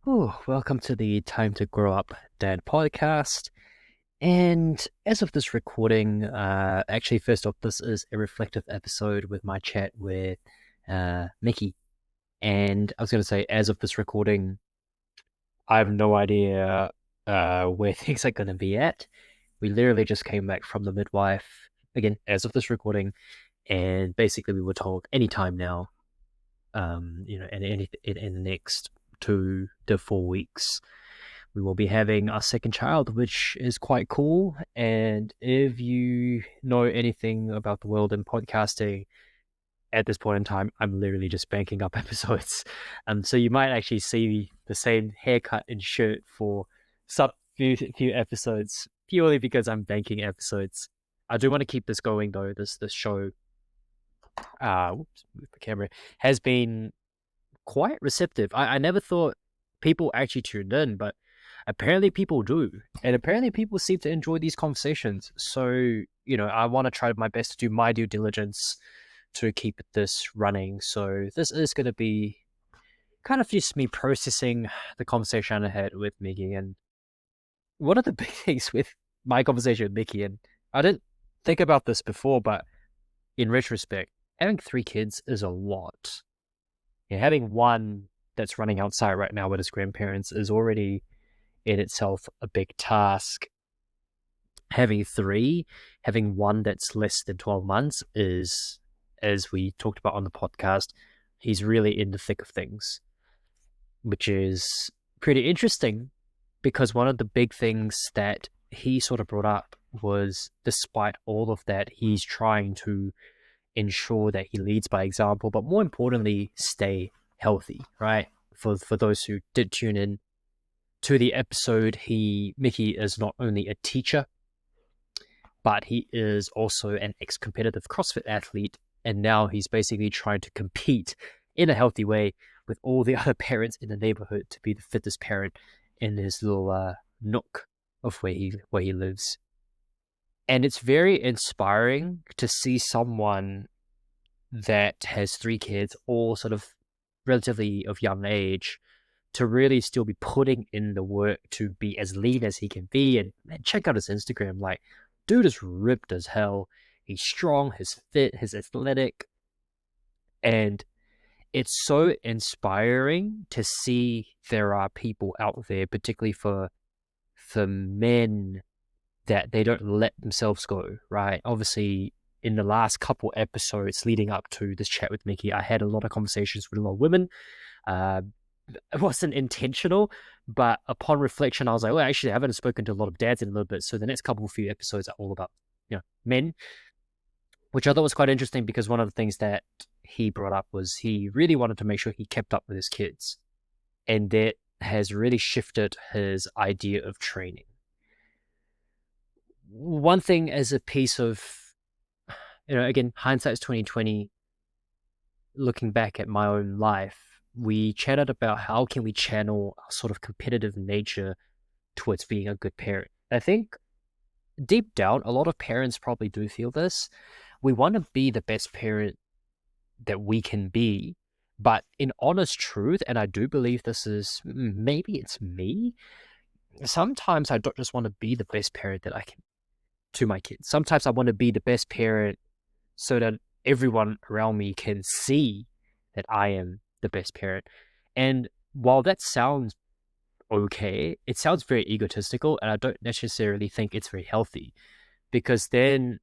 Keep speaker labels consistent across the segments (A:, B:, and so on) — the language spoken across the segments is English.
A: Oh, welcome to the Time to Grow Up Dad podcast. And as of this recording, actually, first off, this is a reflective episode with my chat with Mickey. And I was going to say, as of this recording, I have no idea where things are going to be at. We literally just came back from the midwife, again, as of this recording, and basically we were told anytime now, in the next 2 to 4 weeks we will be having our second child, which is quite cool. And if you know anything about the world and podcasting, at this point in time, I'm literally just banking up episodes. So you might actually see the same haircut and shirt for some few episodes, purely because I'm banking episodes. I do want to keep this going though. This show, whoops, move the camera, has been quite receptive. I never thought people actually tuned in, but apparently people do. And apparently people seem to enjoy these conversations. So, I want to try my best to do my due diligence to keep this running. So this is going to be kind of just me processing the conversation I had with Mickey. And one of the big things with my conversation with Mickey, and I didn't think about this before, but in retrospect, having 3 kids is a lot. Having one that's running outside right now with his grandparents is already in itself a big task. Having 3, having one that's less than 12 months is, as we talked about on the podcast, he's really in the thick of things, which is pretty interesting because one of the big things that he sort of brought up was, despite all of that, he's trying to ensure that he leads by example, but more importantly, stay healthy, right? For those who did tune in to the episode, Mickey is not only a teacher, but he is also an ex-competitive CrossFit athlete, and now he's basically trying to compete in a healthy way with all the other parents in the neighborhood to be the fittest parent in his little nook of where he lives. And it's very inspiring to see someone that has 3 kids, all sort of relatively of young age, to really still be putting in the work to be as lean as he can be. And man, check out his Instagram. Like, dude is ripped as hell. He's strong, he's fit, he's athletic. And it's so inspiring to see there are people out there, particularly for men, that they don't let themselves go, right? Obviously, in the last couple episodes leading up to this chat with Mickey, I had a lot of conversations with a lot of women. It wasn't intentional, but upon reflection, I was like, well, actually, I haven't spoken to a lot of dads in a little bit. So the next few episodes are all about, men, which I thought was quite interesting because one of the things that he brought up was he really wanted to make sure he kept up with his kids. And that has really shifted his idea of training. One thing as a piece of, again, hindsight's 2020, looking back at my own life, we chatted about how can we channel a sort of competitive nature towards being a good parent. I think deep down, a lot of parents probably do feel this. We want to be the best parent that we can be, but in honest truth, and I do believe this is, maybe it's me, sometimes I don't just want to be the best parent that I can to my kids. Sometimes I want to be the best parent so that everyone around me can see that I am the best parent. And while that sounds okay, it sounds very egotistical, and I don't necessarily think it's very healthy, because then,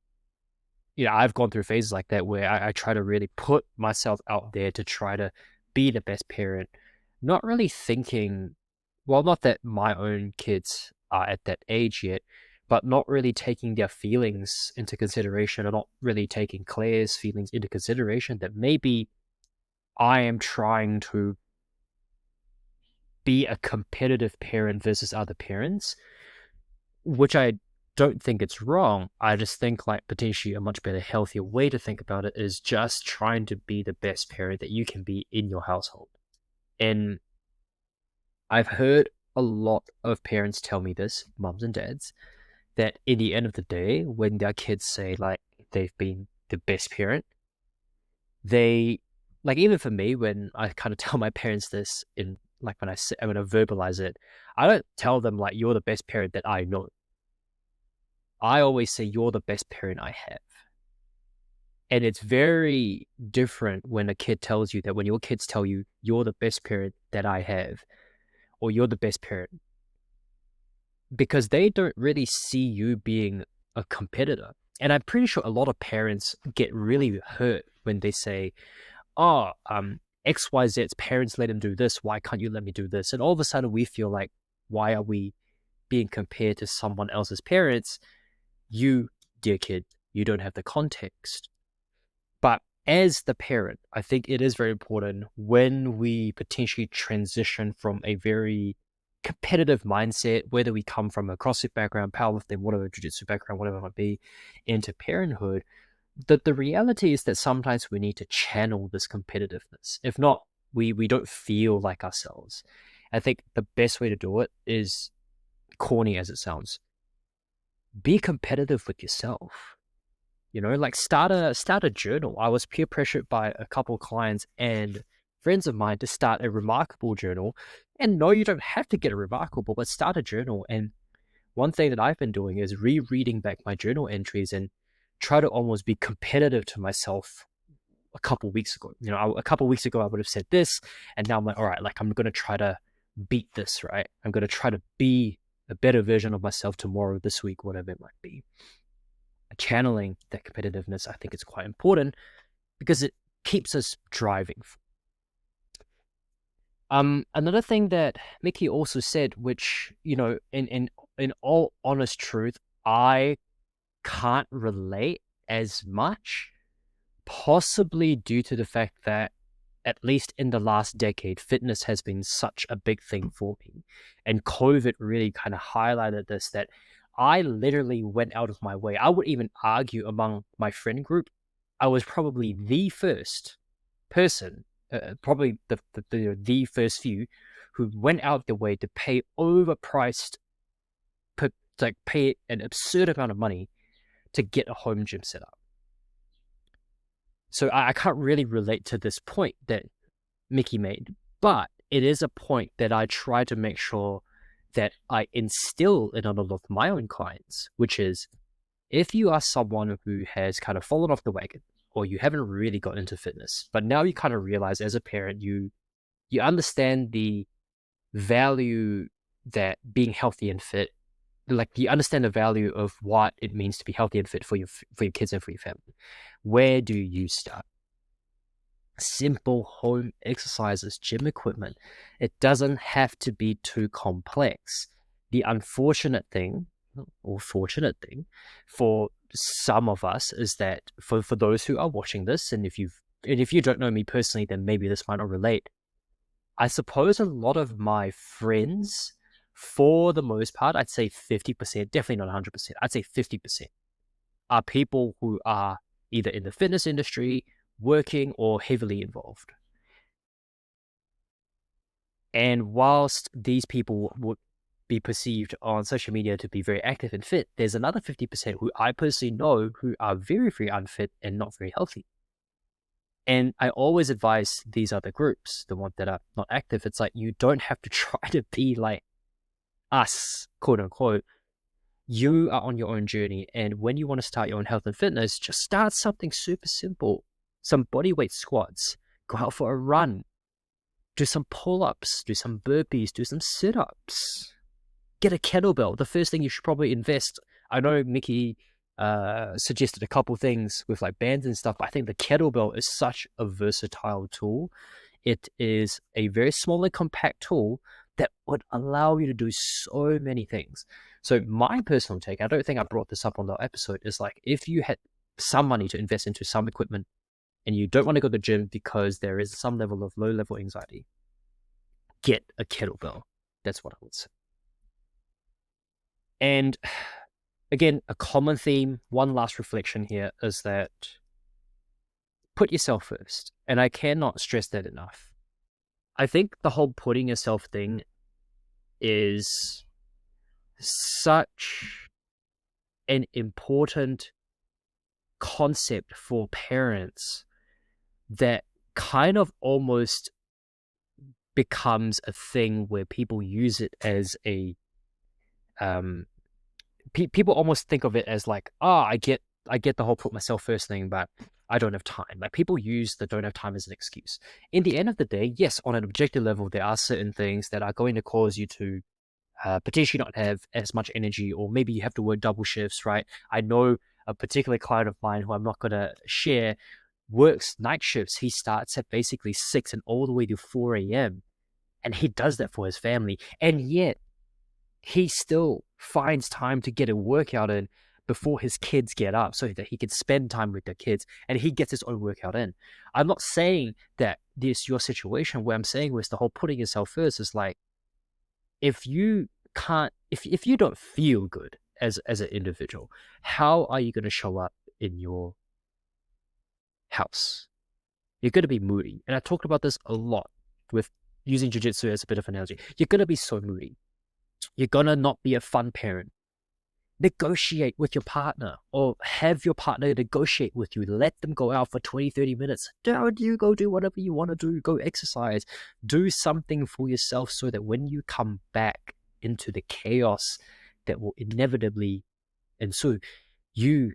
A: I've gone through phases like that where I try to really put myself out there to try to be the best parent, not really thinking, well, not that my own kids are at that age yet, but not really taking their feelings into consideration, or not really taking Claire's feelings into consideration, that maybe I am trying to be a competitive parent versus other parents, which I don't think it's wrong. I just think like potentially a much better, healthier way to think about it is just trying to be the best parent that you can be in your household. And I've heard a lot of parents tell me this, mums and dads, that in the end of the day, when their kids say like they've been the best parent, they, like, even for me, when I kind of tell my parents this in like when I verbalize it, I don't tell them like you're the best parent that I know. I always say you're the best parent I have. And it's very different when a kid tells you that, when your kids tell you you're the best parent that I have, or you're the best parent, because they don't really see you being a competitor. And I'm pretty sure a lot of parents get really hurt when they say, oh, XYZ's parents let him do this. Why can't you let me do this? And all of a sudden we feel like, why are we being compared to someone else's parents? You, dear kid, you don't have the context. But as the parent, I think it is very important when we potentially transition from a very competitive mindset, whether we come from a CrossFit background, powerlifting, whatever, jiu-jitsu background, whatever it might be, into parenthood, that the reality is that sometimes we need to channel this competitiveness. If not, we don't feel like ourselves. I think the best way to do it is, corny as it sounds, be competitive with yourself. You know, like start a journal. I was peer pressured by a couple of clients and friends of mine to start a remarkable journal. And no, you don't have to get a remarkable, but start a journal. And one thing that I've been doing is rereading back my journal entries and try to almost be competitive to myself. A couple of weeks ago, a couple of weeks ago, I would have said this, and now I'm like, all right, like I'm going to try to beat this, right? I'm going to try to be a better version of myself tomorrow, this week, whatever it might be. Channeling that competitiveness, I think it's quite important because it keeps us driving. Another thing that Mickey also said, which, in all honest truth, I can't relate as much, possibly due to the fact that at least in the last decade, fitness has been such a big thing for me. And COVID really kind of highlighted this, that I literally went out of my way. I would even argue among my friend group, I was probably the first person, probably the first few who went out their way to pay overpriced, pay an absurd amount of money to get a home gym set up. So I can't really relate to this point that Mickey made, but it is a point that I try to make sure that I instill in a lot of my own clients, which is, if you are someone who has kind of fallen off the wagon, or you haven't really got into fitness, but now you kind of realize as a parent, you understand the value that being healthy and fit, like you understand the value of what it means to be healthy and fit for your kids and for your family. Where do you start? Simple home exercises, gym equipment. It doesn't have to be too complex. The unfortunate thing, or fortunate thing, for some of us is that for those who are watching this, and if you don't know me personally, then maybe this might not relate. I suppose a lot of my friends, for the most part, I'd say 50%, definitely not 100%, I'd say 50%, are people who are either in the fitness industry, working, or heavily involved. And whilst these people would be perceived on social media to be very active and fit, there's another 50% who I personally know who are very, very unfit and not very healthy. And I always advise these other groups, the ones that are not active, it's like, you don't have to try to be like us, quote unquote. You are on your own journey. And when you want to start your own health and fitness, just start something super simple. Some bodyweight squats, go out for a run, do some pull-ups, do some burpees, do some sit-ups, get a kettlebell. The first thing you should probably invest. I know Mickey suggested a couple things with like bands and stuff, but I think the kettlebell is such a versatile tool. It is a very small and compact tool that would allow you to do so many things. So my personal take, I don't think I brought this up on the episode, is like, if you had some money to invest into some equipment and you don't want to go to the gym because there is some level of low-level anxiety, get a kettlebell. That's what I would say. And again, a common theme, one last reflection here, is that put yourself first. And I cannot stress that enough. I think the whole putting yourself thing is such an important concept for parents that kind of almost becomes a thing where people use it as a people almost think of it as like, I get the whole put myself first thing, but I don't have time. Like, people use the don't have time as an excuse. In the end of the day, yes, on an objective level, there are certain things that are going to cause you to potentially not have as much energy, or maybe you have to work double shifts, right? I know a particular client of mine who I'm not going to share works night shifts. He starts at basically 6 and all the way to 4 a.m. And he does that for his family. And yet he still finds time to get a workout in before his kids get up so that he can spend time with the kids, and he gets his own workout in. I'm not saying that this your situation. What I'm saying was the whole putting yourself first is like, if you don't feel good as an individual, how are you going to show up in your house? You're going to be moody. And I talked about this a lot with using jiu-jitsu as a bit of an analogy. You're going to be so moody. You're going to not be a fun parent. Negotiate with your partner, or have your partner negotiate with you. Let them go out for 20, 30 minutes. Don't you go do whatever you want to do. Go exercise. Do something for yourself so that when you come back into the chaos that will inevitably ensue, you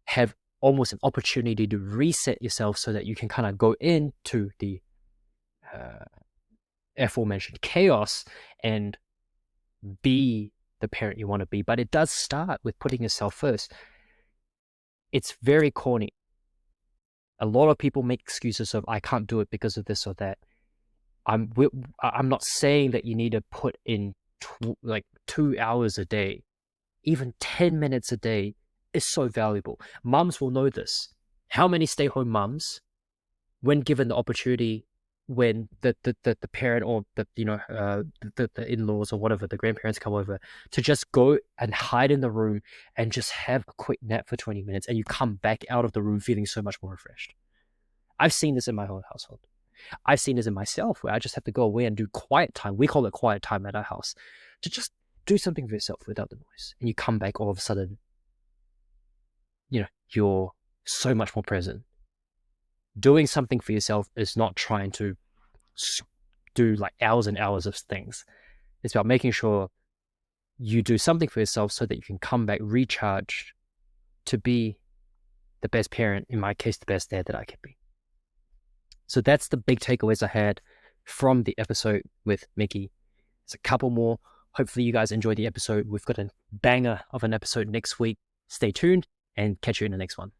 A: have almost an opportunity to reset yourself so that you can kind of go into the aforementioned chaos and be the parent you want to be. But it does start with putting yourself first. It's very corny. A lot of people make excuses of, I can't do it because of this or that. I'm not saying that you need to put in 2 hours a day. Even 10 minutes a day is so valuable. Mums will know this. How many stay-home mums, when given the opportunity, when the parent or the in-laws or whatever, the grandparents come over, to just go and hide in the room and just have a quick nap for 20 minutes, and you come back out of the room feeling so much more refreshed. I've seen this in my whole household. I've seen this in myself, where I just have to go away and do quiet time. We call it quiet time at our house, to just do something for yourself without the noise. And you come back, all of a sudden, you're so much more present. Doing something for yourself is not trying to do like hours and hours of things. It's about making sure you do something for yourself so that you can come back recharged to be the best parent, in my case, the best dad that I can be. So that's the big takeaways I had from the episode with Mickey. There's a couple more. Hopefully you guys enjoyed the episode. We've got a banger of an episode next week. Stay tuned and catch you in the next one.